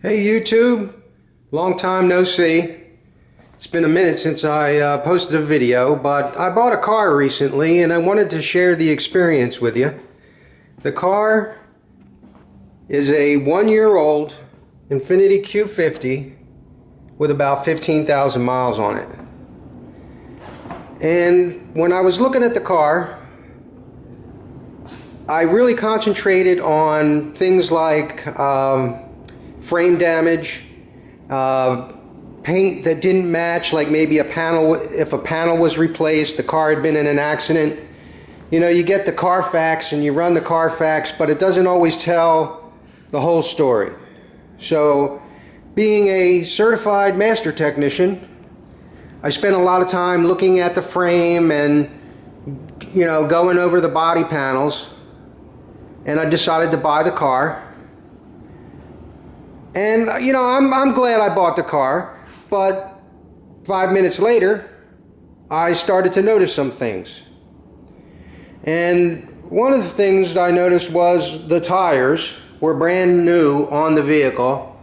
Hey YouTube, long time no see. It's been a minute since I posted a video, but I bought a car recently and I wanted to share the experience with you. The car is a 1-year-old Infiniti Q50 with about 15,000 miles on it. And when I was looking at the car, I really concentrated on things like frame damage, paint that didn't match, like maybe a panel, if a panel was replaced, the car had been in an accident. You know, you get the Carfax and you run the Carfax, but it doesn't always tell the whole story. So, being a certified master technician, I spent a lot of time looking at the frame and, you know, going over the body panels, and I decided to buy the car. And, you know, I'm glad I bought the car, but 5 minutes later, I started to notice some things. And one of the things I noticed was the tires were brand new on the vehicle.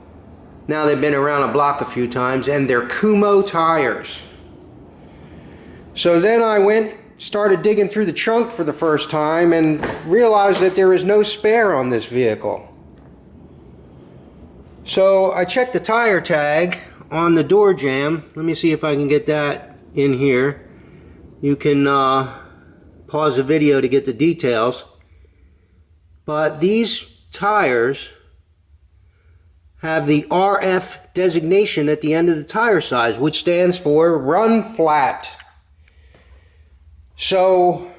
Now they've been around a block a few times, and they're Kumho tires. So then I started digging through the trunk for the first time and realized that there is no spare on this vehicle. So I checked the tire tag on the door jamb. Let me see if I can get that in here. You can pause the video to get the details. But these tires have the RF designation at the end of the tire size, which stands for run flat. So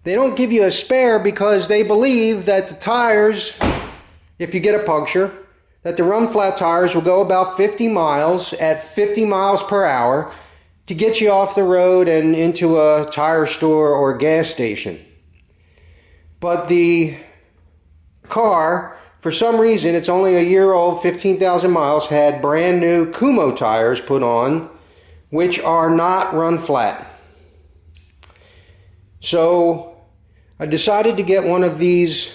they don't give you a spare because they believe that the tires, if you get a puncture, that the run flat tires will go about 50 miles at 50 miles per hour to get you off the road and into a tire store or gas station. But the car, for some reason, it's only a year old, 15,000 miles, had brand new Kumho tires put on, which are not run flat. So I decided to get one of these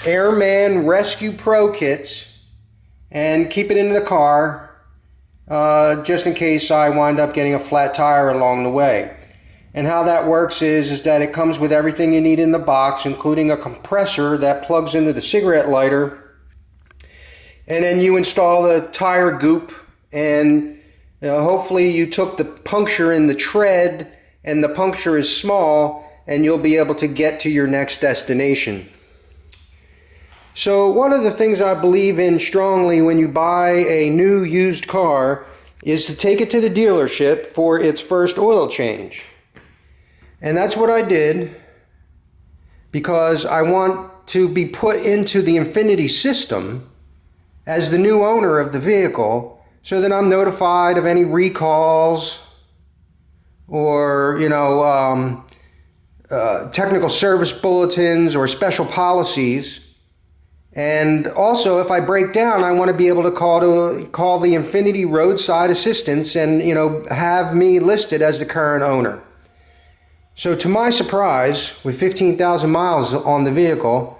Airman Rescue Pro kits and keep it in the car just in case I wind up getting a flat tire along the way. And how that works is that it comes with everything you need in the box, including a compressor that plugs into the cigarette lighter, and then you install the tire goop, and hopefully you took the puncture in the tread and the puncture is small, and you'll be able to get to your next destination. So one of the things I believe in strongly when you buy a new used car is to take it to the dealership for its first oil change. And that's what I did because I want to be put into the Infiniti system as the new owner of the vehicle, so that I'm notified of any recalls or, technical service bulletins or special policies. And also, if I break down, I want to be able to call the Infiniti roadside assistance and, have me listed as the current owner. So to my surprise, with 15,000 miles on the vehicle,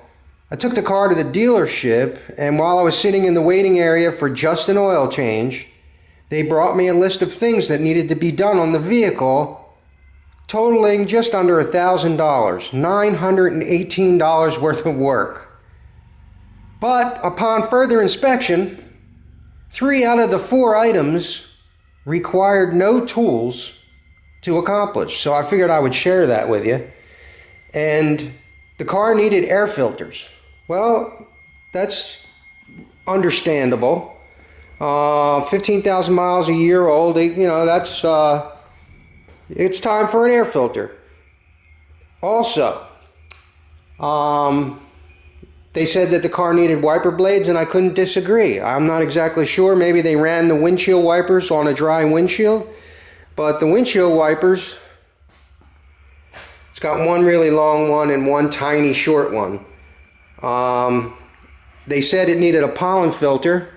I took the car to the dealership, and while I was sitting in the waiting area for just an oil change, they brought me a list of things that needed to be done on the vehicle, totaling just under $1,000, $918 worth of work. But upon further inspection, 3 out of the 4 items required no tools to accomplish. So I figured I would share that with you. And the car needed air filters. Well, that's understandable. 15,000 miles a year old, it's time for an air filter. Also, they said that the car needed wiper blades, and I couldn't disagree. I'm not exactly sure. Maybe they ran the windshield wipers on a dry windshield. But the windshield wipers, it's got one really long one and one tiny short one. They said it needed a pollen filter,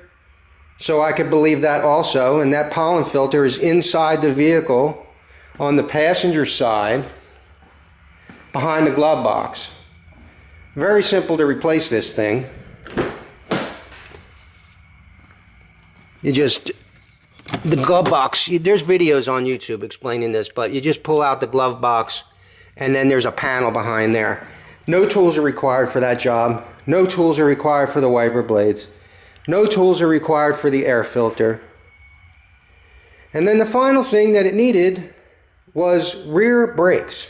so I could believe that also. And that pollen filter is inside the vehicle on the passenger side behind the glove box. Very simple to replace this thing. You just, the glove box, there's videos on YouTube explaining this, but you just pull out the glove box and then there's a panel behind there. No tools are required for that job. No tools are required for the wiper blades. No tools are required for the air filter. And then the final thing that it needed was rear brakes.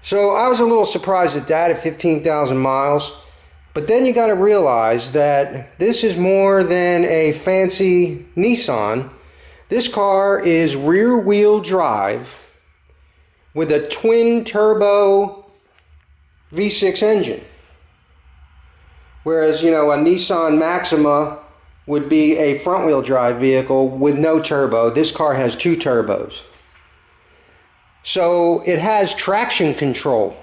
So I was a little surprised at that at 15,000 miles. But then you got to realize that this is more than a fancy Nissan. This car is rear wheel drive with a twin turbo V6 engine. Whereas, you know, a Nissan Maxima would be a front wheel drive vehicle with no turbo. This car has 2 turbos. So it has traction control.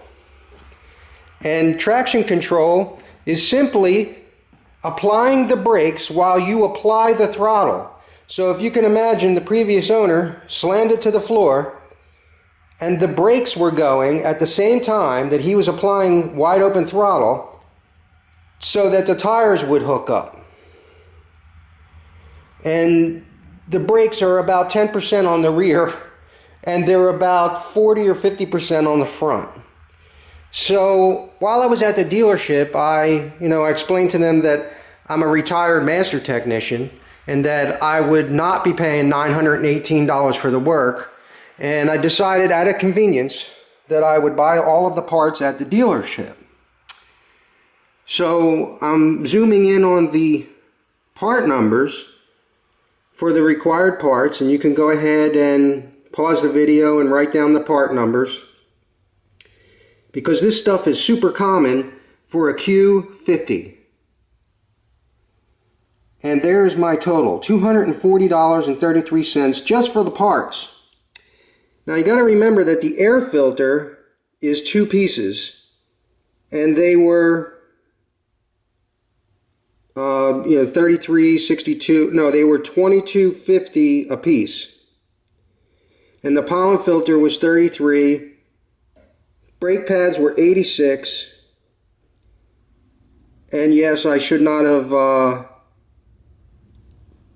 And traction control is simply applying the brakes while you apply the throttle. So if you can imagine, the previous owner slammed it to the floor and the brakes were going at the same time that he was applying wide open throttle so that the tires would hook up. And the brakes are about 10% on the rear and they're about 40 or 50% on the front. So while I was at the dealership, I explained to them that I'm a retired master technician and that I would not be paying $918 for the work. And I decided out of convenience that I would buy all of the parts at the dealership. So I'm zooming in on the part numbers for the required parts, and you can go ahead and pause the video and write down the part numbers, because this stuff is super common for a Q50. And there's my total, $240.33 just for the parts. Now you got to remember that the air filter is 2 pieces, and they were 33.62. No, they were $22.50 a piece. And the pollen filter was 33. Brake pads were 86. And yes, I should not have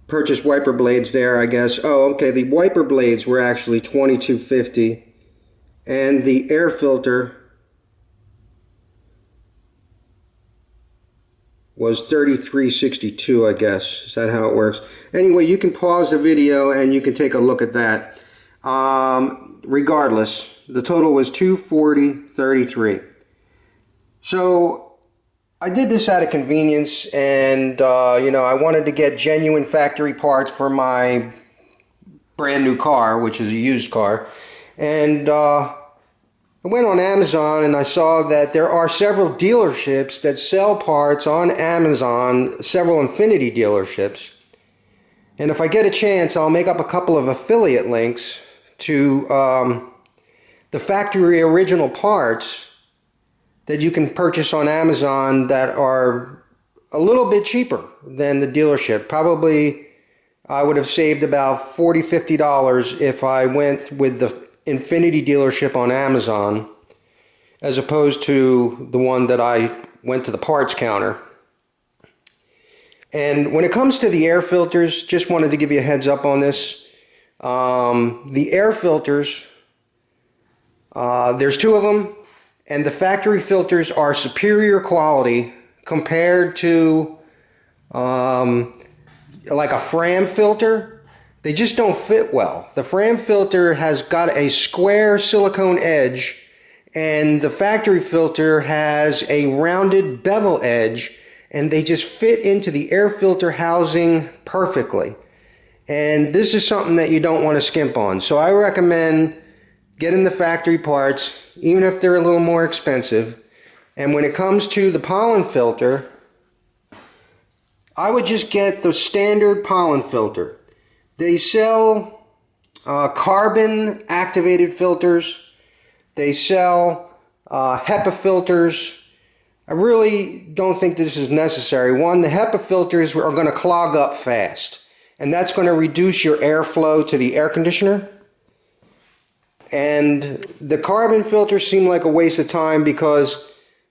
purchased wiper blades there, I guess. Oh, okay, the wiper blades were actually $22.50. And the air filter was $33.62, I guess. Is that how it works? Anyway, you can pause the video and you can take a look at that. Regardless, the total was $240.33. So I did this out of convenience, and I wanted to get genuine factory parts for my brand new car, which is a used car. And I went on Amazon and I saw that there are several dealerships that sell parts on Amazon, several Infiniti dealerships. And if I get a chance, I'll make up a couple of affiliate links to the factory original parts that you can purchase on Amazon that are a little bit cheaper than the dealership. Probably I would have saved about $40, $50 if I went with the Infiniti dealership on Amazon as opposed to the one that I went to the parts counter. And when it comes to the air filters, just wanted to give you a heads up on this. The air filters, there's 2 of them, and the factory filters are superior quality compared to like a Fram filter. They just don't fit well. The Fram filter has got a square silicone edge, and the factory filter has a rounded bevel edge, and they just fit into the air filter housing perfectly. And this is something that you don't want to skimp on. So I recommend getting the factory parts, even if they're a little more expensive. And when it comes to the pollen filter, I would just get the standard pollen filter. They sell carbon activated filters. They sell HEPA filters. I really don't think this is necessary. One, the HEPA filters are going to clog up fast, and that's going to reduce your airflow to the air conditioner. And the carbon filters seem like a waste of time because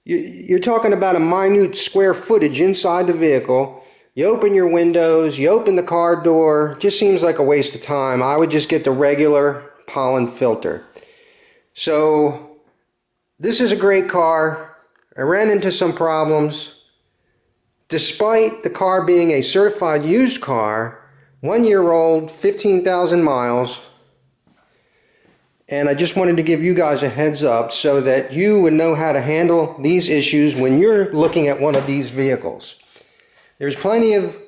you're talking about a minute square footage inside the vehicle. You open your windows, you open the car door. It just seems like a waste of time. I would just get the regular pollen filter. So this is a great car. I ran into some problems. Despite the car being a certified used car, 1 year old, 15,000 miles, and I just wanted to give you guys a heads up so that you would know how to handle these issues when you're looking at one of these vehicles. There's plenty of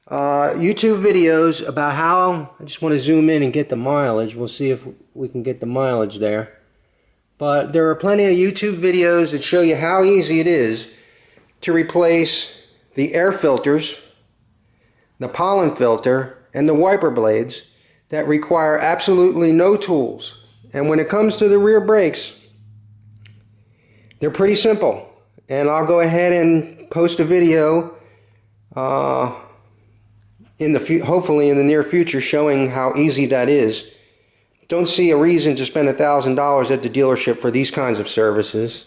YouTube videos about how, I just want to zoom in and get the mileage. We'll see if we can get the mileage there. But there are plenty of YouTube videos that show you how easy it is to replace the air filters, the pollen filter, and the wiper blades that require absolutely no tools. And when it comes to the rear brakes, they're pretty simple. And I'll go ahead and post a video hopefully in the near future showing how easy that is. Don't see a reason to spend $1,000 at the dealership for these kinds of services.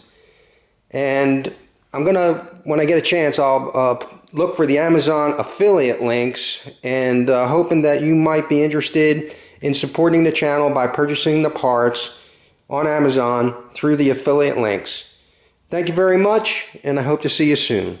And I'm gonna, when I get a chance, I'll look for the Amazon affiliate links, and hoping that you might be interested in supporting the channel by purchasing the parts on Amazon through the affiliate links. Thank you very much, and I hope to see you soon.